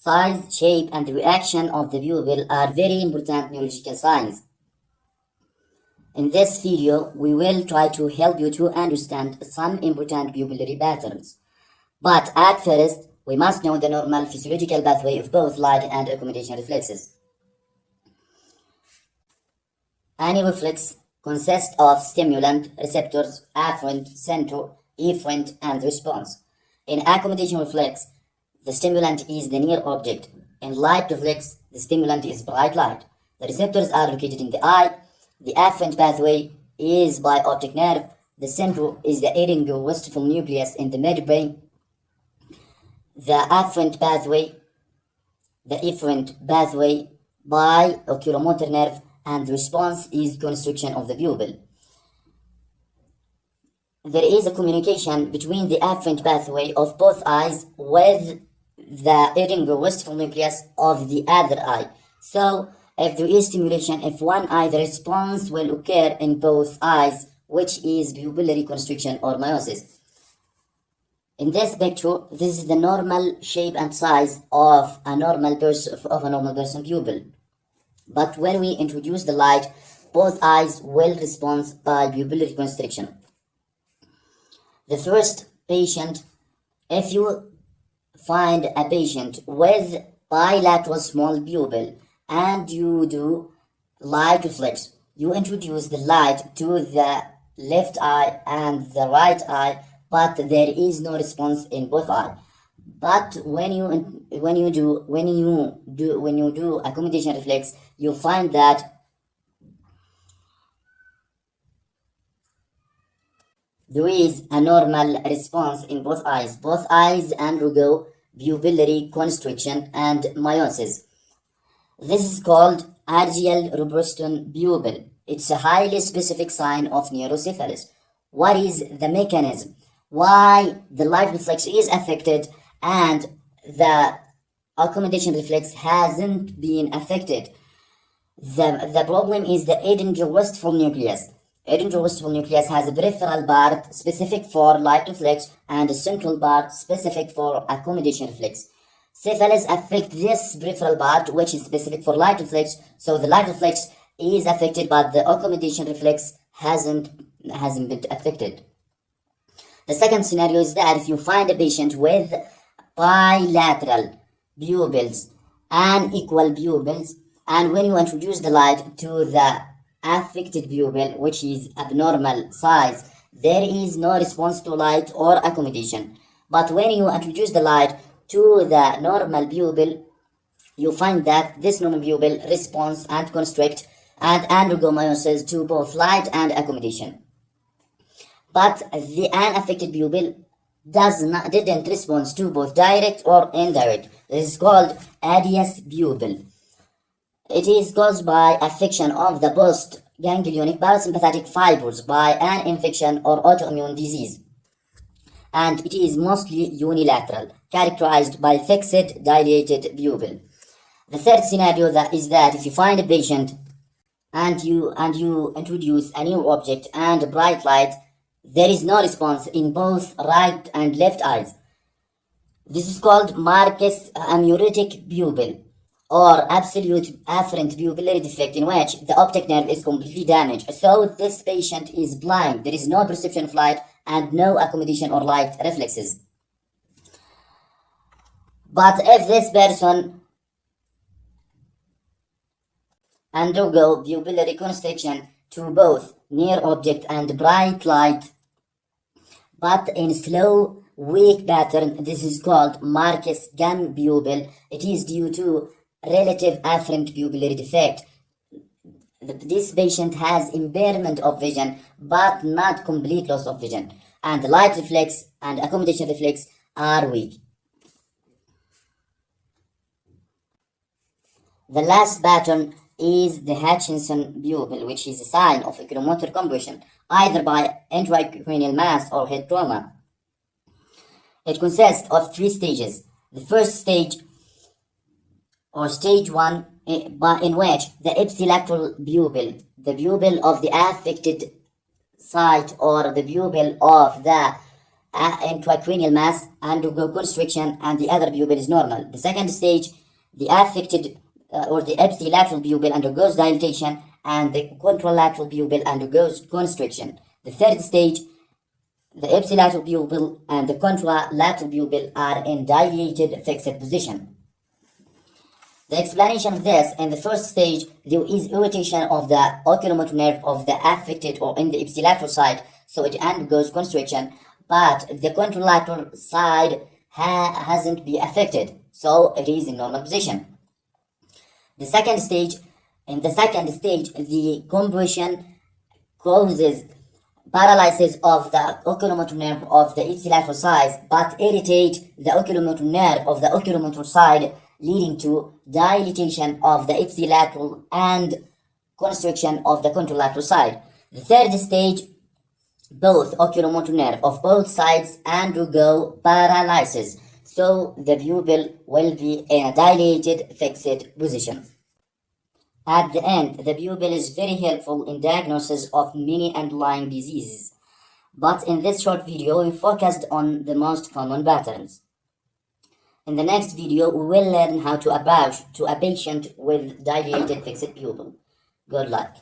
Size, shape, and reaction of the pupil are very important neurological signs. In this video, we will try to help you to understand some important pupillary patterns. But at first, we must know the normal physiological pathway of both light and accommodation reflexes. Any reflex consists of stimulant, receptors, afferent, center, efferent, and response. In accommodation reflex, the stimulant is the near object. In light reflex, the stimulant is bright light. The receptors are located in the eye. The afferent pathway is by optic nerve. The center is the Argyll-Robertson nucleus in the midbrain. The efferent pathway by oculomotor nerve, and the response is constriction of the pupil. There is a communication between the afferent pathway of both eyes with the Argyll-Robertson nucleus of the other eye. So, if there is stimulation of one eye, the response will occur in both eyes, which is pupillary constriction or meiosis. In this picture, this is the normal shape and size of a normal person pupil. But when we introduce the light, both eyes will respond by pupillary constriction. The first patient, if you find a patient with bilateral small pupil and you do light reflex, you introduce the light to the left eye and the right eye, but there is no response in both eyes. But when you do accommodation reflex, you find that there is a normal response in both eyes. Both eyes undergo pupillary constriction and meiosis. This is called Argyll Robertson pupil. It's a highly specific sign of neurocephalus. What is the mechanism? Why the light reflex is affected and the accommodation reflex hasn't been affected? The problem is the Argyll-Robertson nucleus. Argyll-Robertson nucleus has a peripheral part specific for light reflex and a central part specific for accommodation reflex. Cephalus affect this peripheral part, which is specific for light reflex, so the light reflex is affected, but the accommodation reflex hasn't been affected. The second scenario is that if you find a patient with bilateral pupils, unequal pupils, and when you introduce the light to the affected pupil, which is abnormal size, there is no response to light or accommodation. But when you introduce the light to the normal pupil, you find that this normal pupil responds and constrict and undergo meiosis to both light and accommodation. But the unaffected pupil didn't respond to both direct or indirect. This is called Adie's pupil. It is caused by affection of the post-ganglionic parasympathetic fibers by an infection or autoimmune disease. And it is mostly unilateral, characterized by fixed dilated pupil. The third scenario is that if you find a patient and you introduce a new object and bright light, there is no response in both right and left eyes. This is called Marcus amuretic pupil or absolute afferent pupillary defect, in which the optic nerve is completely damaged. So this patient is blind. There is no perception of light and no accommodation or light reflexes. But if this person undergo pupillary constriction to both near object and bright light, but in slow, weak pattern, this is called Marcus gum pupil. It is due to relative afferent pupillary defect. This patient has impairment of vision, but not complete loss of vision, and the light reflex and accommodation reflex are weak. The last pattern is the Hutchinson pupil, which is a sign of oculomotor compression, either by intracranial mass or head trauma. It consists of 3 stages. The first stage, or stage 1, in which the ipsilateral pupil, the pupil of the affected site or the pupil of the intracranial mass undergo constriction and the other pupil is normal. The second stage, the affected or the ipsilateral pupil undergoes dilatation and the contralateral pupil undergoes constriction. The third stage, the ipsilateral pupil and the contralateral pupil are in dilated fixed position. The explanation of this: in the first stage, there is irritation of the oculomotor nerve of the affected or in the ipsilateral side, so it undergoes constriction, but the contralateral side hasn't been affected, so it is in normal position. In the second stage, the compression causes paralysis of the oculomotor nerve of the ipsilateral side, but irritate the oculomotor nerve of the oculomotor side, leading to dilatation of the ipsilateral and constriction of the contralateral side. The third stage, both oculomotor nerve of both sides undergo paralysis, so the pupil will be in a dilated fixed position. At the end, the pupil is very helpful in diagnosis of many underlying diseases, but in this short video we focused on the most common patterns. In the next video we will learn how to approach to a patient with dilated fixed pupil. Good luck.